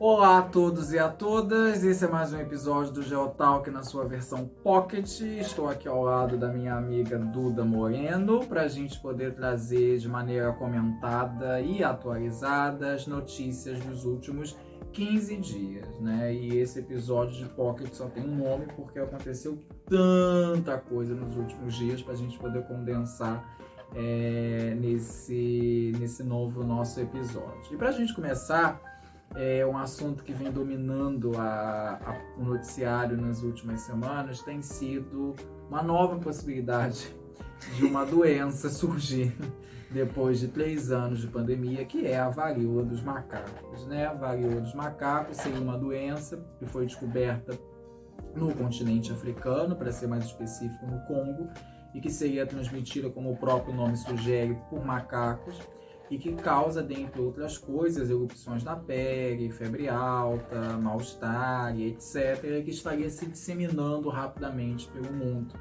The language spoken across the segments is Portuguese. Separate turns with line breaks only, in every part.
Olá a todos e a todas, esse é mais um episódio do Geotalk na sua versão Pocket. Estou aqui ao lado da minha amiga Duda Moreno para a gente poder trazer de maneira comentada e atualizada as notícias dos últimos 15 dias, né? E esse episódio de Pocket só tem um nome porque aconteceu tanta coisa nos últimos dias para a gente poder condensar nesse novo nosso episódio. E para a gente começar, um assunto que vem dominando o noticiário nas últimas semanas tem sido uma nova possibilidade de uma doença surgir depois de 3 anos de pandemia, que é a varíola dos macacos, né? A varíola dos macacos seria uma doença que foi descoberta no continente africano, para ser mais específico, no Congo, e que seria transmitida, como o próprio nome sugere, por macacos, e que causa, dentre outras coisas, erupções na pele, febre alta, mal-estar, etc., que estaria se disseminando rapidamente pelo mundo,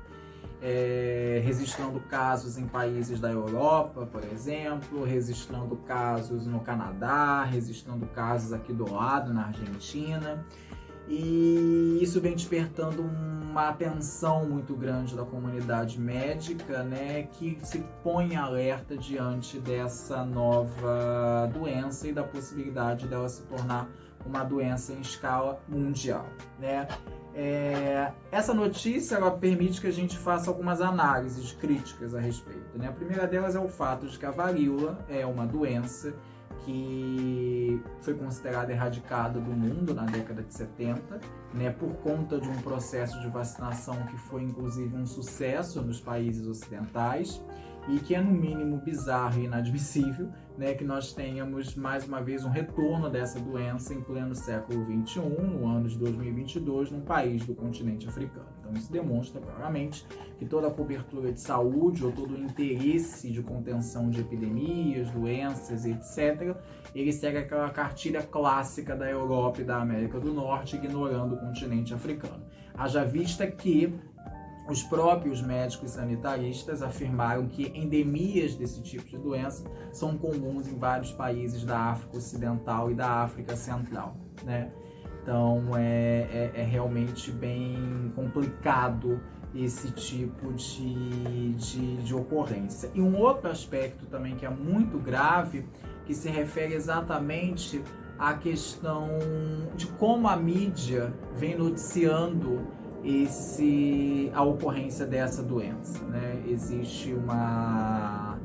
registrando casos em países da Europa, por exemplo, registrando casos no Canadá, registrando casos aqui do lado, na Argentina. E isso vem despertando uma atenção muito grande da comunidade médica, né, que se põe alerta diante dessa nova doença e da possibilidade dela se tornar uma doença em escala mundial, né? Essa notícia ela permite que a gente faça algumas análises críticas a respeito, né? A primeira delas é o fato de que a varíola é uma doença que foi considerada erradicada do mundo na década de 70, né, por conta de um processo de vacinação que foi inclusive um sucesso nos países ocidentais, e que é no mínimo bizarro e inadmissível, né, que nós tenhamos mais uma vez um retorno dessa doença em pleno século XXI, no ano de 2022, num país do continente africano. Então isso demonstra claramente que toda a cobertura de saúde ou todo o interesse de contenção de epidemias, doenças, etc., ele segue aquela cartilha clássica da Europa e da América do Norte, ignorando o continente africano. Haja vista que os próprios médicos sanitaristas afirmaram que endemias desse tipo de doença são comuns em vários países da África Ocidental e da África Central, né? Então é realmente bem complicado esse tipo de ocorrência. E um outro aspecto também que é muito grave, que se refere exatamente à questão de como a mídia vem noticiando a ocorrência dessa doença, né? Existe uma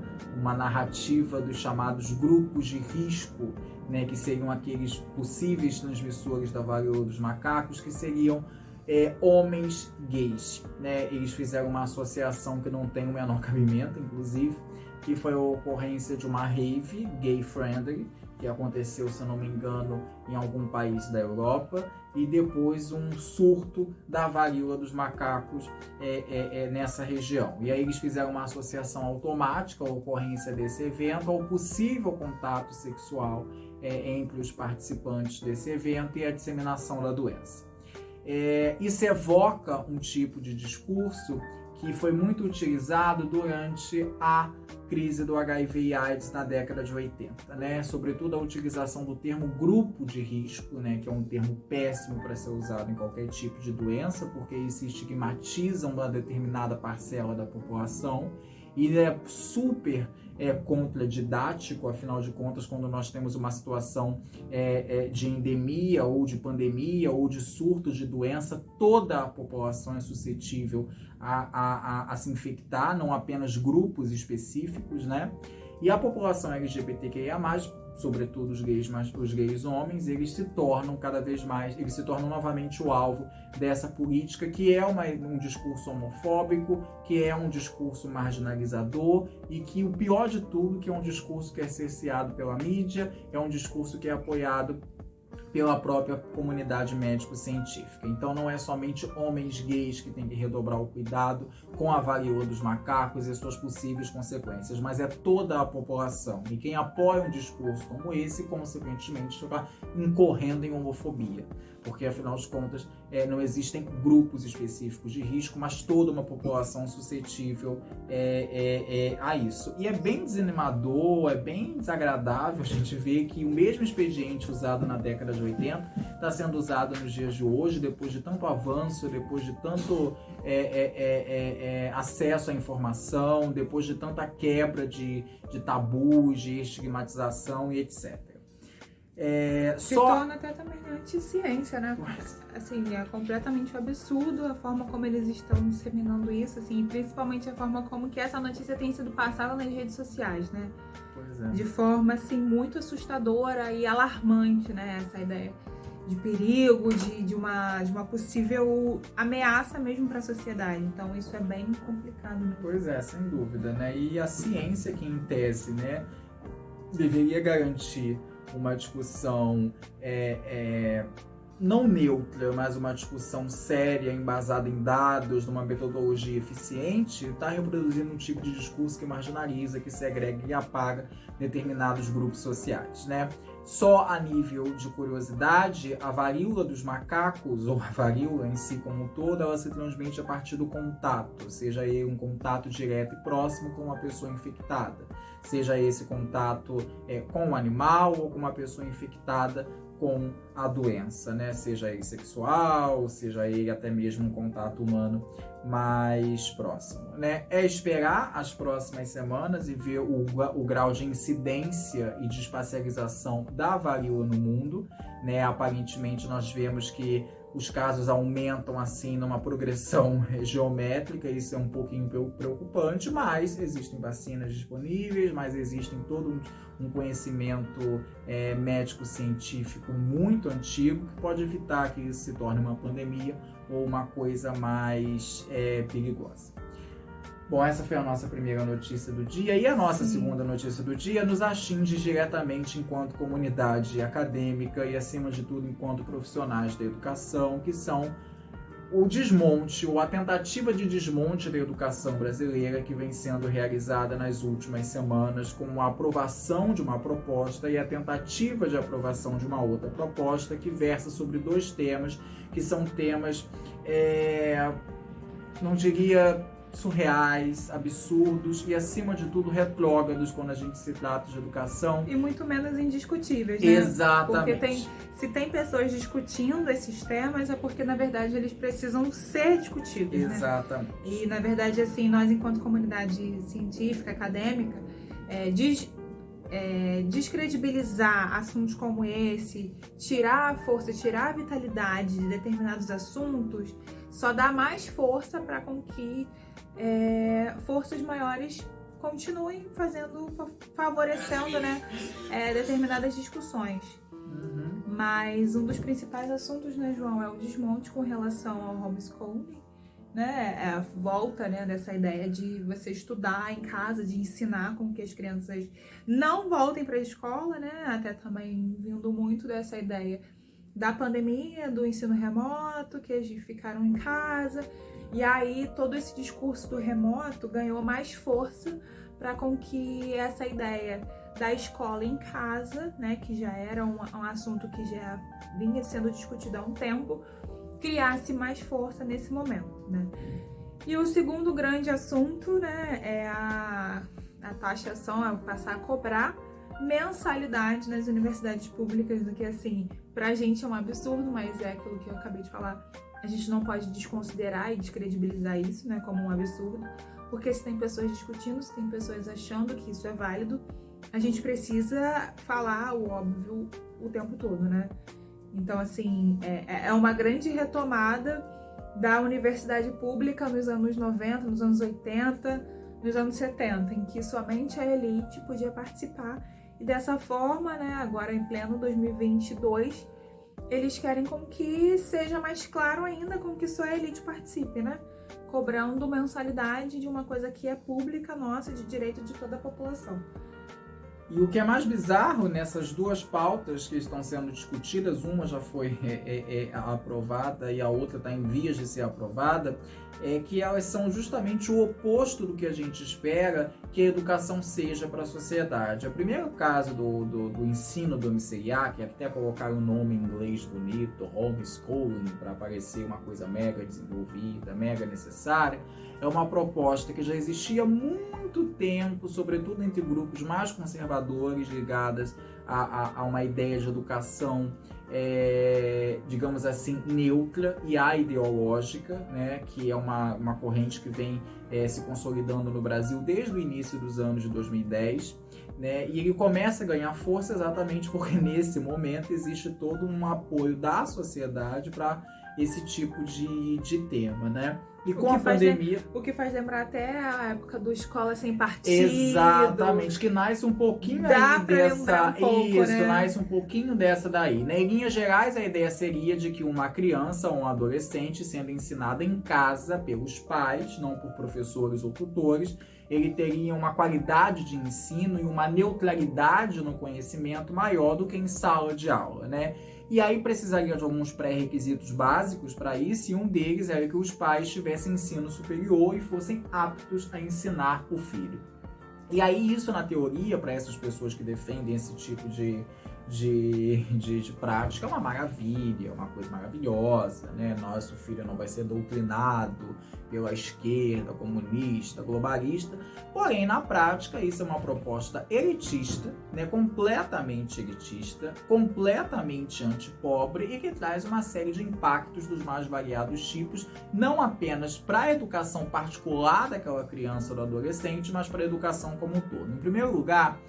narrativa dos chamados grupos de risco, né? Que seriam aqueles possíveis transmissores da varíola dos macacos, que seriam homens gays, né? Eles fizeram uma associação que não tem o menor cabimento, inclusive, que foi a ocorrência de uma rave gay-friendly, que aconteceu, se eu não me engano, em algum país da Europa, e depois um surto da varíola dos macacos nessa região. E aí eles fizeram uma associação automática à ocorrência desse evento, ao possível contato sexual entre os participantes desse evento e a disseminação da doença. Isso evoca um tipo de discurso que foi muito utilizado durante a crise do HIV e AIDS na década de 80, né? Sobretudo a utilização do termo grupo de risco, né? Que é um termo péssimo para ser usado em qualquer tipo de doença, porque isso estigmatiza uma determinada parcela da população, e ele é super contradidático, afinal de contas, quando nós temos uma situação de endemia ou de pandemia ou de surto de doença, toda a população é suscetível a se infectar, não apenas grupos específicos, né? E a população LGBTQIA+, sobretudo os gays homens, eles se tornam cada vez mais, eles se tornam novamente o alvo dessa política, que é um discurso homofóbico, que é um discurso marginalizador, e que o pior de tudo, que é um discurso que é cerceado pela mídia, é um discurso que é apoiado pela própria comunidade médico-científica. Então não é somente homens gays que têm que redobrar o cuidado com a varíola dos macacos e suas possíveis consequências, mas é toda a população. E quem apoia um discurso como esse, consequentemente, está incorrendo em homofobia, porque afinal de contas não existem grupos específicos de risco, mas toda uma população suscetível a isso. E é bem desanimador, é bem desagradável a gente ver que o mesmo expediente usado na década de 80, está sendo usada nos dias de hoje, depois de tanto avanço, depois de tanto acesso à informação, depois de tanta quebra de tabus, de estigmatização e etc.
Se torna até também anti-ciência, né? Assim, é completamente absurdo a forma como eles estão disseminando isso, assim, principalmente a forma como que essa notícia tem sido passada nas redes sociais, né?
Pois é.
De forma, assim, muito assustadora e alarmante, né? Essa ideia de perigo, de uma possível ameaça mesmo para a sociedade. Então, isso é bem complicado, né?
Pois é, sem dúvida, né? E a ciência que, em tese, né, deveria garantir uma discussão não neutra, mas uma discussão séria, embasada em dados, numa metodologia eficiente, está reproduzindo um tipo de discurso que marginaliza, que segrega e apaga determinados grupos sociais, né? Só a nível de curiosidade, a varíola dos macacos, ou a varíola em si como um todo, ela se transmite a partir do contato, seja ele um contato direto e próximo com uma pessoa infectada, seja esse contato com um animal ou com uma pessoa infectada com a doença, né? Seja ele sexual, seja ele até mesmo um contato humano mais próximo, né? É esperar as próximas semanas e ver o grau de incidência e de espacialização da varíola no mundo, né? Aparentemente nós vemos que os casos aumentam assim numa progressão geométrica, isso é um pouquinho preocupante, mas existem vacinas disponíveis, mas existem todo um conhecimento médico-científico muito antigo que pode evitar que isso se torne uma pandemia ou uma coisa mais perigosa. Bom, essa foi a nossa primeira notícia do dia, e a nossa segunda notícia do dia nos atinge diretamente enquanto comunidade acadêmica e, acima de tudo, enquanto profissionais da educação, que são o desmonte ou a tentativa de desmonte da educação brasileira que vem sendo realizada nas últimas semanas com a aprovação de uma proposta e a tentativa de aprovação de uma outra proposta que versa sobre dois temas que são temas, não diria surreais, absurdos e, acima de tudo, retrógrados quando a gente se trata de educação.
E muito menos indiscutíveis, né?
Exatamente.
Porque se tem pessoas discutindo esses temas, é porque, na verdade, eles precisam ser discutidos,
Exatamente.
né? E, na verdade, assim, nós, enquanto comunidade científica, acadêmica, descredibilizar assuntos como esse, tirar a força, tirar a vitalidade de determinados assuntos, só dá mais força para com que forças maiores continuem favorecendo, né, determinadas discussões.
Uhum.
Mas um dos principais assuntos, né, João, é o desmonte com relação ao homeschooling, né, a volta, né, dessa ideia de você estudar em casa, de ensinar com que as crianças não voltem para a escola, né, até também vindo muito dessa ideia da pandemia, do ensino remoto, que eles ficaram em casa. E aí todo esse discurso do remoto ganhou mais força para com que essa ideia da escola em casa, né, que já era um assunto que já vinha sendo discutido há um tempo, criasse mais força nesse momento, né? E o segundo grande assunto, né, é a taxação, é passar a cobrar mensalidade nas universidades públicas, do que, assim, pra gente é um absurdo, mas é aquilo que eu acabei de falar. A gente não pode desconsiderar e descredibilizar isso, né, como um absurdo, porque se tem pessoas discutindo, se tem pessoas achando que isso é válido, a gente precisa falar o óbvio o tempo todo, né? Então, assim, é uma grande retomada da universidade pública nos anos 90, nos anos 80, nos anos 70, em que somente a elite podia participar. E dessa forma, né, agora em pleno 2022, eles querem com que seja mais claro ainda com que só a elite participe, né? Cobrando mensalidade de uma coisa que é pública, nossa, de direito de toda a população.
E o que é mais bizarro nessas duas pautas que estão sendo discutidas, uma já foi aprovada e a outra está em vias de ser aprovada, é que elas são justamente o oposto do que a gente espera que a educação seja para a sociedade. O primeiro caso do ensino domiciliar, que até colocaram o nome em inglês bonito, homeschooling, para parecer uma coisa mega desenvolvida, mega necessária, é uma proposta que já existia há muito tempo, sobretudo entre grupos mais conservadores ligados a uma ideia de educação digamos assim, neutra e aideológica, né, que é uma corrente que vem se consolidando no Brasil desde o início dos anos de 2010, né, e ele começa a ganhar força exatamente porque nesse momento existe todo um apoio da sociedade para esse tipo de tema, né? E com a pandemia...
O que faz lembrar até a época do Escola Sem Partido.
Exatamente, que nasce um pouquinho aí dessa... Isso, nasce um pouquinho dessa daí. Né? Em linhas gerais, a ideia seria de que uma criança ou um adolescente sendo ensinada em casa pelos pais, não por professores ou tutores, ele teria uma qualidade de ensino e uma neutralidade no conhecimento maior do que em sala de aula, né? E aí precisaria de alguns pré-requisitos básicos para isso, e um deles era que os pais tivessem ensino superior e fossem aptos a ensinar o filho. E aí isso, na teoria, para essas pessoas que defendem esse tipo de prática, é uma maravilha, é uma coisa maravilhosa, né? Nosso filho não vai ser doutrinado pela esquerda, comunista, globalista. Porém, na prática, isso é uma proposta elitista, né? Completamente elitista, completamente antipobre e que traz uma série de impactos dos mais variados tipos, não apenas para a educação particular daquela criança ou do adolescente, mas para a educação como um todo. Em primeiro lugar,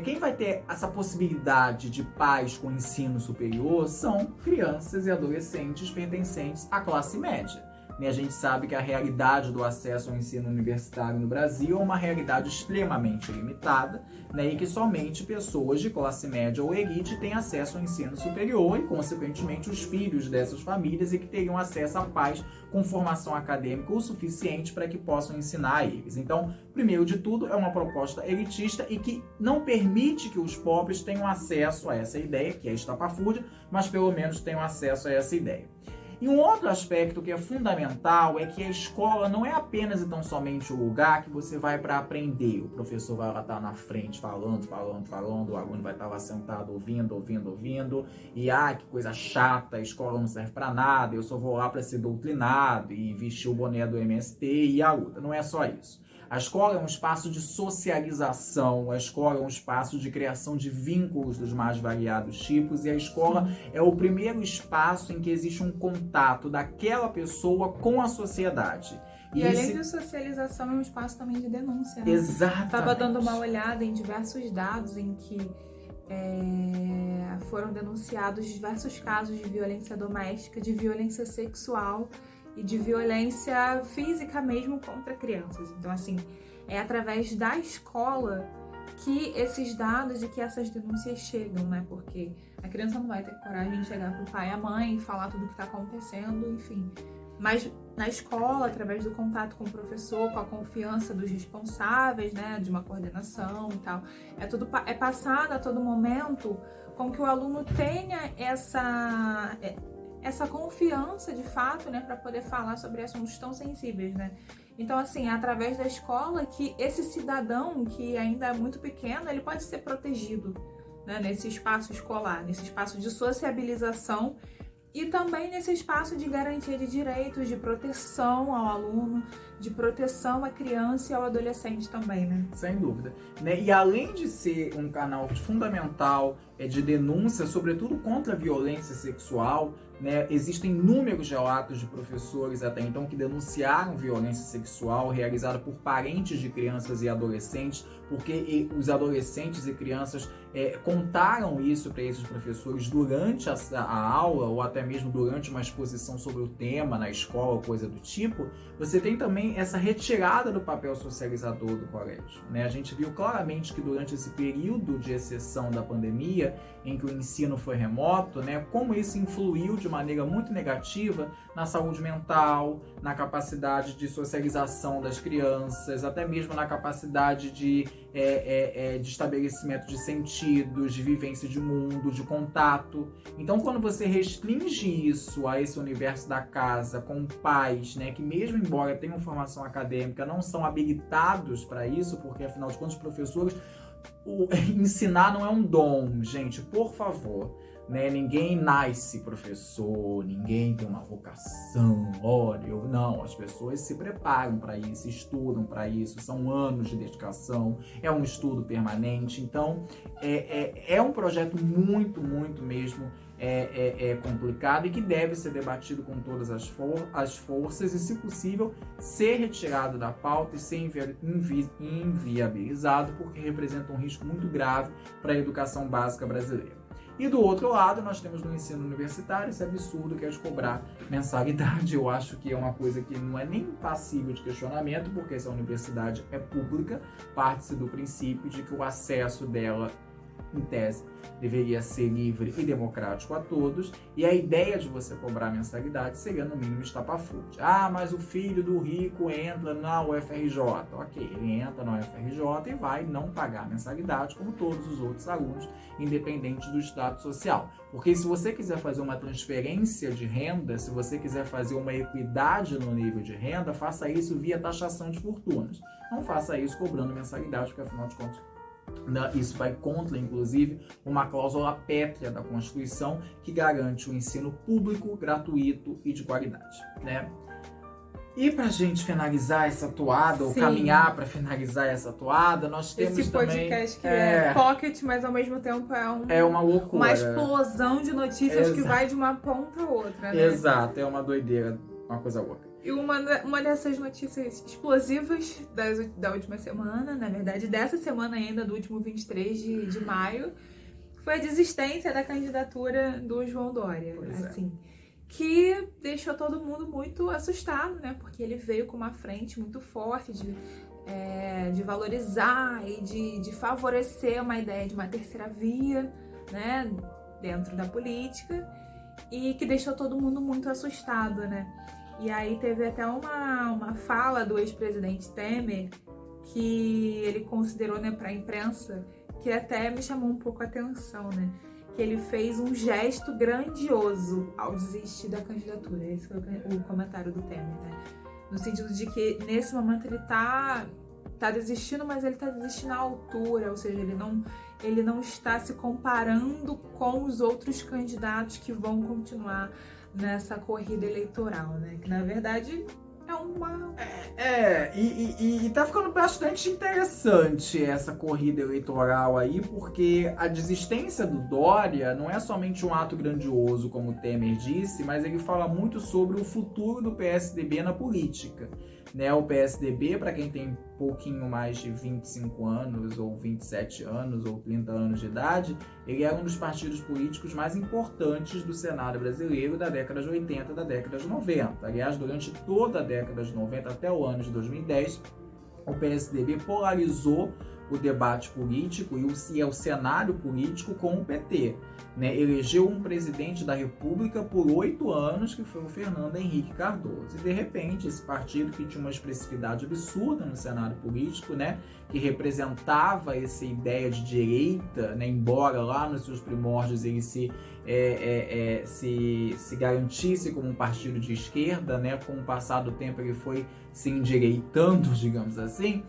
quem vai ter essa possibilidade de pais com ensino superior são crianças e adolescentes pertencentes à classe média. A gente sabe que a realidade do acesso ao ensino universitário no Brasil é uma realidade extremamente limitada, né, e que somente pessoas de classe média ou elite têm acesso ao ensino superior e, consequentemente, os filhos dessas famílias e que teriam acesso a pais com formação acadêmica o suficiente para que possam ensinar a eles. Então, primeiro de tudo, é uma proposta elitista e que não permite que os pobres tenham acesso a essa ideia, que é estapafúrdia, mas pelo menos tenham acesso a essa ideia. E um outro aspecto que é fundamental é que a escola não é apenas e tão somente o lugar que você vai para aprender. O professor vai lá estar na frente falando, o aluno vai estar lá sentado ouvindo, e que coisa chata, a escola não serve para nada, eu só vou lá para ser doutrinado e vestir o boné do MST e a luta. Não é só isso. A escola é um espaço de socialização, a escola é um espaço de criação de vínculos dos mais variados tipos, e a escola é o primeiro espaço em que existe um contato daquela pessoa com a sociedade.
E além de socialização, é um espaço também de denúncia. Né?
Exatamente.
Estava dando uma olhada em diversos dados em que foram denunciados diversos casos de violência doméstica, de violência sexual e de violência física mesmo contra crianças. Então, assim, é através da escola que esses dados e que essas denúncias chegam, né? Porque a criança não vai ter coragem de chegar pro pai e a mãe e falar tudo o que está acontecendo, enfim. Mas na escola, através do contato com o professor, com a confiança dos responsáveis, né? De uma coordenação e tal, é passado a todo momento com que o aluno tenha essa confiança, de fato, né, para poder falar sobre assuntos tão sensíveis, né? Então, assim, é através da escola que esse cidadão, que ainda é muito pequeno, ele pode ser protegido, né, nesse espaço escolar, nesse espaço de sociabilização e também nesse espaço de garantia de direitos, de proteção ao aluno, de proteção à criança e ao adolescente também, né?
Sem dúvida. Né? E além de ser um canal fundamental de denúncia, sobretudo contra a violência sexual, né? Existem inúmeros relatos de professores até então que denunciaram violência sexual realizada por parentes de crianças e adolescentes, porque os adolescentes e crianças contaram isso para esses professores durante a aula ou até mesmo durante uma exposição sobre o tema na escola, coisa do tipo. Você tem também essa retirada do papel socializador do colégio, né? A gente viu claramente que durante esse período de exceção da pandemia, em que o ensino foi remoto, né, como isso influiu de maneira muito negativa na saúde mental, na capacidade de socialização das crianças, até mesmo na capacidade de estabelecimento de sentidos, de vivência de mundo, de contato. Então, quando você restringe isso a esse universo da casa com pais, né, que mesmo embora tenham formação acadêmica, não são habilitados para isso, porque afinal de contas os professores, ensinar não é um dom, gente, por favor. né? Ninguém nasce professor, ninguém tem uma vocação, olha, não, as pessoas se preparam para isso, estudam para isso, são anos de dedicação, é um estudo permanente, então é um projeto muito, muito mesmo complicado e que deve ser debatido com todas as forças e, se possível, ser retirado da pauta e ser inviabilizado, porque representa um risco muito grave para a educação básica brasileira. E do outro lado, nós temos no ensino universitário esse absurdo que é de cobrar mensalidade. Eu acho que é uma coisa que não é nem passível de questionamento, porque essa universidade é pública, parte-se do princípio de que o acesso dela, em tese, deveria ser livre e democrático a todos, e a ideia de você cobrar mensalidade seria, no mínimo, estapafúrdia. Ah, mas o filho do rico entra na UFRJ. Ok, ele entra na UFRJ e vai não pagar mensalidade, como todos os outros alunos, independente do status social. Porque se você quiser fazer uma transferência de renda, se você quiser fazer uma equidade no nível de renda, faça isso via taxação de fortunas. Não faça isso cobrando mensalidade, porque, afinal de contas, isso vai contra, inclusive, uma cláusula pétrea da Constituição que garante o ensino público, gratuito e de qualidade, né? E pra gente finalizar essa toada, ou caminhar para finalizar essa toada, nós temos
esse podcast que é pocket, mas ao mesmo tempo
é uma loucura.
Uma explosão de notícias que vai de uma ponta a outra, né?
Exato, é uma doideira, uma coisa louca.
E uma dessas notícias explosivas da última semana, na verdade, dessa semana ainda, do último 23 de maio, foi a desistência da candidatura do João Dória. Que deixou todo mundo muito assustado, né? Porque ele veio com uma frente muito forte de valorizar e de favorecer uma ideia de uma terceira via, né? Dentro da política, e que deixou todo mundo muito assustado, né? E aí teve até uma fala do ex-presidente Temer que ele considerou, né, para a imprensa, que até me chamou um pouco a atenção, né? Que ele fez um gesto grandioso ao desistir da candidatura. Esse foi o comentário do Temer, né? No sentido de que nesse momento ele tá desistindo, mas ele tá desistindo à altura, ou seja, ele não está se comparando com os outros candidatos que vão continuar nessa corrida eleitoral, né? Que na verdade é uma...
E tá ficando bastante interessante essa corrida eleitoral aí, porque a desistência do Dória não é somente um ato grandioso, como o Temer disse, mas ele fala muito sobre o futuro do PSDB na política, né? O PSDB, para quem tem pouquinho mais de 25 anos, ou 27 anos, ou 30 anos de idade, ele era um dos partidos políticos mais importantes do cenário brasileiro da década de 80 e da década de 90. Aliás, durante toda a década de 90 até o ano de 2010, o PSDB polarizou o debate político e o cenário político com o PT, né? Elegeu um presidente da República por 8 anos, que foi o Fernando Henrique Cardoso. E, de repente, esse partido que tinha uma expressividade absurda no cenário político, né? Que representava essa ideia de direita, né? Embora lá nos seus primórdios ele se garantisse como um partido de esquerda, né? Com o passar do tempo ele foi se endireitando, digamos assim.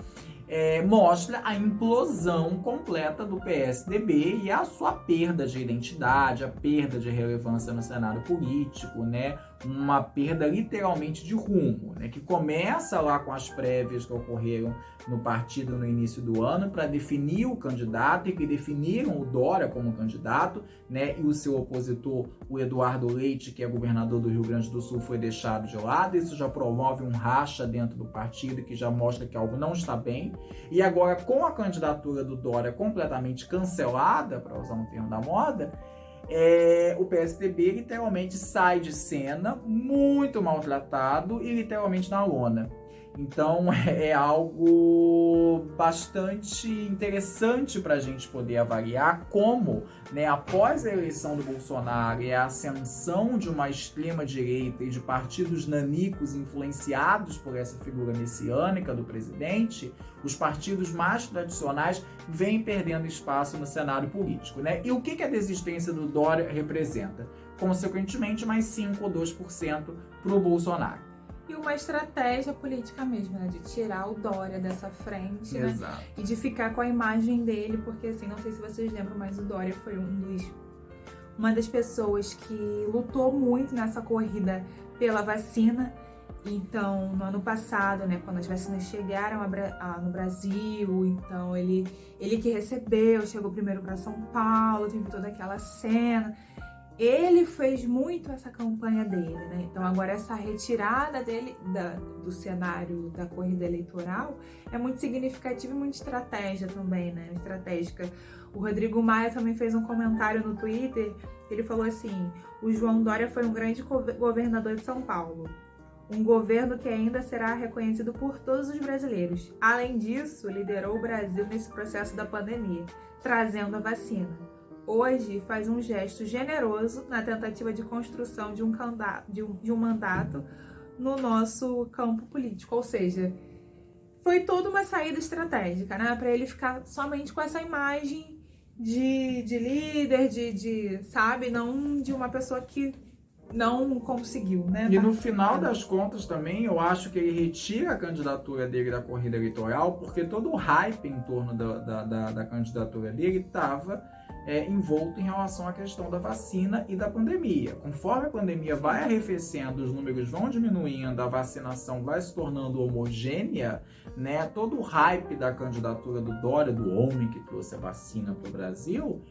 Mostra a implosão completa do PSDB e a sua perda de identidade, a perda de relevância no cenário político, né? Uma perda literalmente de rumo, né? Que começa lá com as prévias que ocorreram no partido no início do ano para definir o candidato e que definiram o Dória como candidato, né? E o seu opositor, o Eduardo Leite, que é governador do Rio Grande do Sul, foi deixado de lado. Isso já promove um racha dentro do partido que já mostra que algo não está bem. E agora, com a candidatura do Dória completamente cancelada, para usar um termo da moda, o PSDB literalmente sai de cena, muito maltratado e literalmente na lona. Então é algo bastante interessante para a gente poder avaliar como, né, após a eleição do Bolsonaro e a ascensão de uma extrema-direita e de partidos nanicos influenciados por essa figura messiânica do presidente, os partidos mais tradicionais vêm perdendo espaço no cenário político, né? E o que a desistência do Dória representa? Consequentemente, mais 5 ou 2% para o Bolsonaro.
E uma estratégia política mesmo, né? De tirar o Dória dessa frente, né?
Exato.
E de ficar com a imagem dele, porque assim, não sei se vocês lembram, mas o Dória foi um uma das pessoas que lutou muito nessa corrida pela vacina. Então, no ano passado, né, quando as vacinas chegaram no Brasil, então ele que recebeu, chegou primeiro para São Paulo, teve toda aquela cena. Ele fez muito essa campanha dele, né? Então agora essa retirada dele do cenário da corrida eleitoral é muito significativa e muito estratégia também, né? Estratégica. O Rodrigo Maia também fez um comentário no Twitter, ele falou assim: o João Dória foi um grande governador de São Paulo. Um governo que ainda será reconhecido por todos os brasileiros. Além disso, liderou o Brasil nesse processo da pandemia, trazendo a vacina. Hoje faz um gesto generoso na tentativa de construção de um mandato no nosso campo político. Ou seja, foi toda uma saída estratégica, né? Para ele ficar somente com essa imagem de líder, sabe? Não de uma pessoa que não conseguiu, né?
E no final das contas também, eu acho que ele retira a candidatura dele da corrida eleitoral, porque todo o hype em torno da candidatura dele estava envolto em relação à questão da vacina e da pandemia. Conforme a pandemia vai arrefecendo, os números vão diminuindo, a vacinação vai se tornando homogênea, né? Todo o hype da candidatura do Dória, do homem que trouxe a vacina para o Brasil,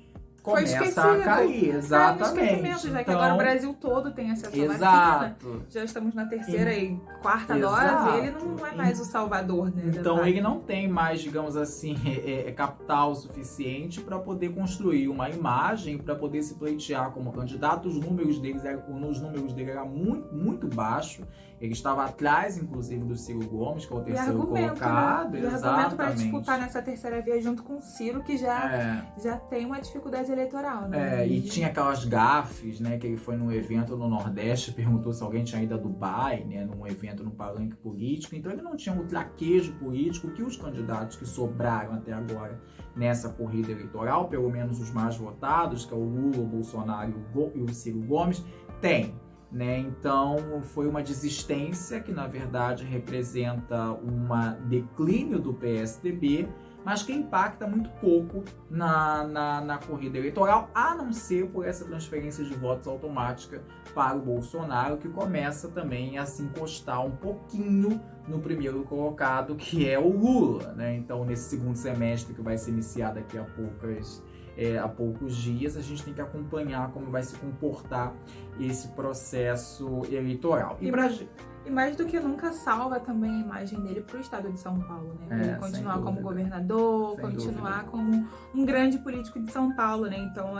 começa a cair, exatamente.
Já que agora o Brasil todo tem acesso à vacina, já estamos na terceira e quarta dose, ele não é mais o salvador, né?
Então ele não tem mais, digamos assim, capital suficiente para poder construir uma imagem, para poder se pleitear como candidato. Os números dele eram muito, muito baixos. Ele estava atrás, inclusive, do Ciro Gomes, que é o terceiro colocado.
Né? E argumento para disputar nessa terceira via junto com o Ciro, que já tem uma dificuldade eleitoral, né?
E tinha aquelas gafes, né? Que ele foi num evento no Nordeste, perguntou se alguém tinha ido a Dubai, né? Num evento, num palanque político. Então ele não tinha o traquejo político que os candidatos que sobraram até agora nessa corrida eleitoral, pelo menos os mais votados, que é o Lula, o Bolsonaro e o Ciro Gomes, têm. Né? Então foi uma desistência que na verdade representa um declínio do PSDB, mas que impacta muito pouco na corrida eleitoral, a não ser por essa transferência de votos automática para o Bolsonaro, que começa também a se encostar um pouquinho no primeiro colocado, que é o Lula, né? Então nesse segundo semestre, que vai se iniciar daqui a poucos dias, a gente tem que acompanhar como vai se comportar esse processo eleitoral.
E mais do que nunca salva também a imagem dele para o estado de São Paulo, né? Ele continuar como governador, continuar como um grande político de São Paulo, né? Então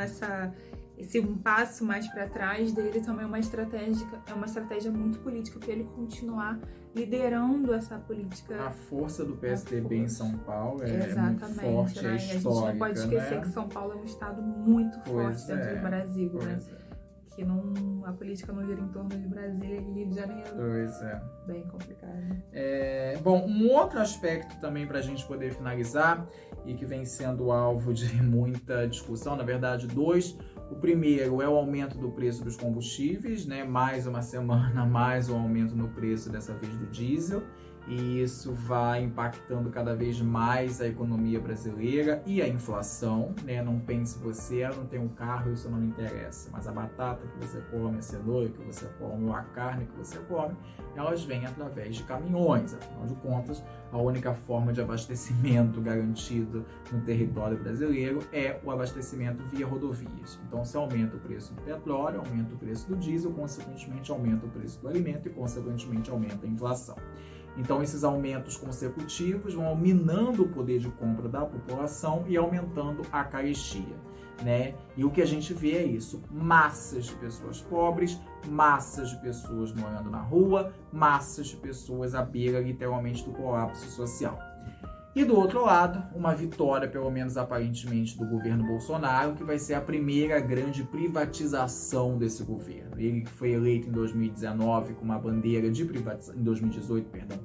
esse um passo mais para trás dele também é uma estratégia muito política para ele continuar liderando essa política.
A força do PSDB em São Paulo é muito forte,
né?
é histórica,
a gente não pode esquecer que São Paulo é um estado muito forte dentro do Brasil, né? Que a política não gira em torno de Brasília e Rio de Janeiro.
Pois é.
Bem complicado.
Bom, um outro aspecto também para a gente poder finalizar, e que vem sendo alvo de muita discussão, na verdade, dois. O primeiro é o aumento do preço dos combustíveis, né? Mais uma semana, mais um aumento no preço, dessa vez do diesel. E isso vai impactando cada vez mais a economia brasileira e a inflação, né? Não pense você, eu não tenho carro, isso não me interessa. Mas a batata que você come, a cenoura que você come, ou a carne que você come, elas vêm através de caminhões. Afinal de contas, a única forma de abastecimento garantido no território brasileiro é o abastecimento via rodovias. Então, se aumenta o preço do petróleo, aumenta o preço do diesel, consequentemente aumenta o preço do alimento e, consequentemente, aumenta a inflação. Então, esses aumentos consecutivos vão minando o poder de compra da população e aumentando a carestia, né? E o que a gente vê é isso: massas de pessoas pobres, massas de pessoas morando na rua, massas de pessoas à beira, literalmente, do colapso social. E do outro lado, uma vitória, pelo menos aparentemente, do governo Bolsonaro, que vai ser a primeira grande privatização desse governo. Ele que foi eleito em 2019 com uma bandeira de privatização, em 2018, perdão,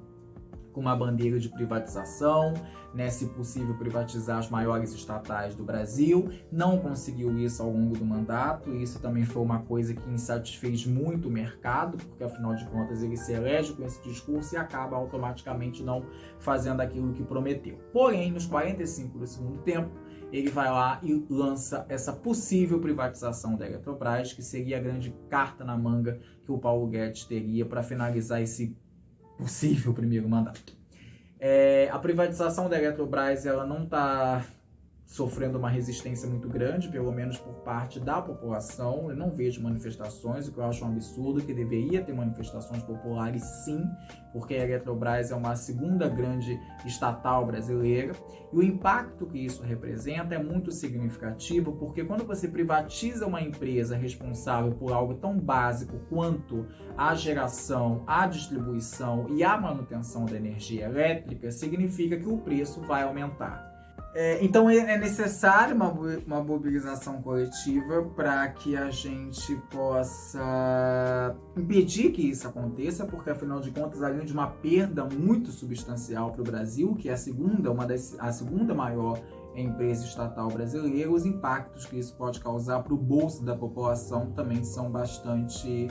com uma bandeira de privatização, né, se possível privatizar as maiores estatais do Brasil, não conseguiu isso ao longo do mandato, e isso também foi uma coisa que insatisfez muito o mercado, porque afinal de contas ele se elege com esse discurso e acaba automaticamente não fazendo aquilo que prometeu. Porém, nos 45 do segundo tempo, ele vai lá e lança essa possível privatização da Eletrobras, que seria a grande carta na manga que o Paulo Guedes teria para finalizar esse possível primeiro mandato. A privatização da Eletrobras, ela não está sofrendo uma resistência muito grande, pelo menos por parte da população. Eu não vejo manifestações, o que eu acho um absurdo, que deveria ter manifestações populares sim, porque a Eletrobras é uma segunda grande estatal brasileira, e o impacto que isso representa é muito significativo, porque quando você privatiza uma empresa responsável por algo tão básico quanto a geração, a distribuição e a manutenção da energia elétrica, significa que o preço vai aumentar. Então é necessário uma mobilização coletiva para que a gente possa impedir que isso aconteça, porque afinal de contas, além de uma perda muito substancial para o Brasil, que é a segunda maior empresa estatal brasileira, os impactos que isso pode causar para o bolso da população também são bastante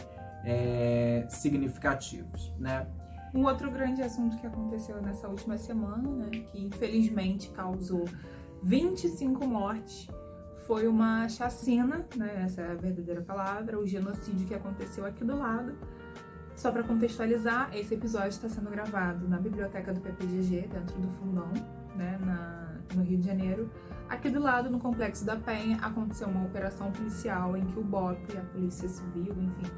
significativos, né?
Um outro grande assunto que aconteceu nessa última semana, né, que infelizmente causou 25 mortes, foi uma chacina, né, essa é a verdadeira palavra, o genocídio que aconteceu aqui do lado. Só para contextualizar, esse episódio está sendo gravado na biblioteca do PPGG, dentro do Fundão, né, no Rio de Janeiro. Aqui do lado, no Complexo da Penha, aconteceu uma operação policial em que o BOP, a Polícia Civil, enfim,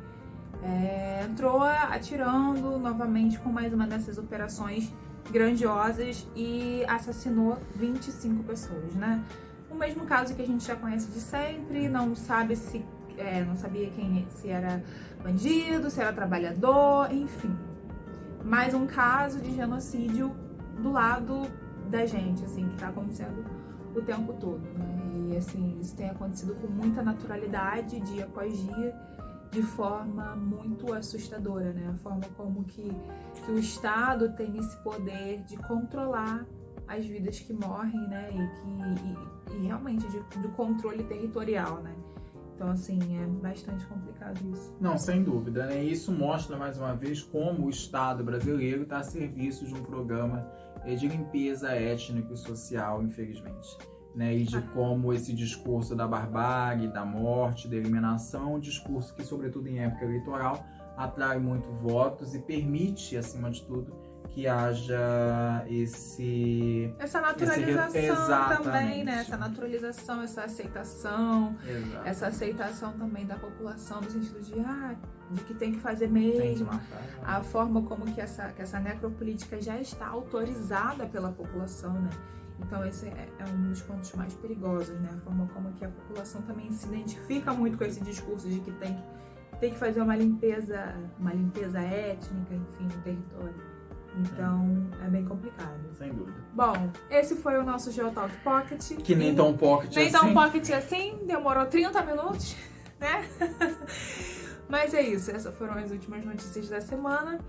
entrou atirando novamente com mais uma dessas operações grandiosas e assassinou 25 pessoas, né? O mesmo caso que a gente já conhece de sempre, não sabia se era bandido, se era trabalhador, enfim. Mais um caso de genocídio do lado da gente, assim, que tá acontecendo o tempo todo, né? E assim, isso tem acontecido com muita naturalidade, dia após dia, de forma muito assustadora, né? A forma como que o Estado tem esse poder de controlar as vidas que morrem, né? E realmente de controle territorial, né? Então, assim, é bastante complicado isso.
Não, sem dúvida, né? Isso mostra, mais uma vez, como o Estado brasileiro está a serviço de um programa de limpeza étnica e social, infelizmente. Né, e de como esse discurso da barbárie, da morte, da eliminação, é um discurso que, sobretudo em época eleitoral, atrai muito votos e permite, acima de tudo, que haja
essa naturalização também, né?
Exatamente.
Essa naturalização, essa aceitação,
Exato.
essa aceitação também da população, no sentido de que tem que fazer mesmo. A forma como que essa necropolítica já está autorizada pela população, né? Então esse é um dos pontos mais perigosos, né? A forma como que a população também se identifica muito com esse discurso de que tem que fazer uma limpeza étnica, enfim, no território. Então é bem complicado.
Sem dúvida.
Bom, esse foi o nosso Geotalk Pocket.
Que nem tão pocket assim.
Nem tão pocket assim, demorou 30 minutos, né? Mas é isso, essas foram as últimas notícias da semana.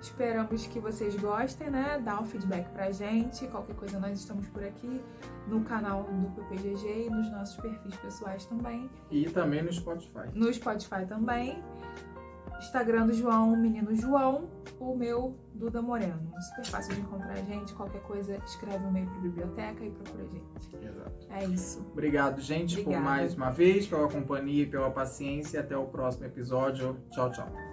Esperamos que vocês gostem, né? Dá um feedback pra gente. Qualquer coisa, nós estamos por aqui no canal do PPGG e nos nossos perfis pessoais também.
E também no Spotify.
No Spotify também. Instagram do João, Menino João. O meu, Duda Moreno. Super fácil de encontrar a gente. Qualquer coisa, escreve um e-mail pra biblioteca e procura a gente.
Exato.
É isso.
Obrigado, gente, por mais uma vez, pela companhia e pela paciência. Até o próximo episódio. Tchau, tchau.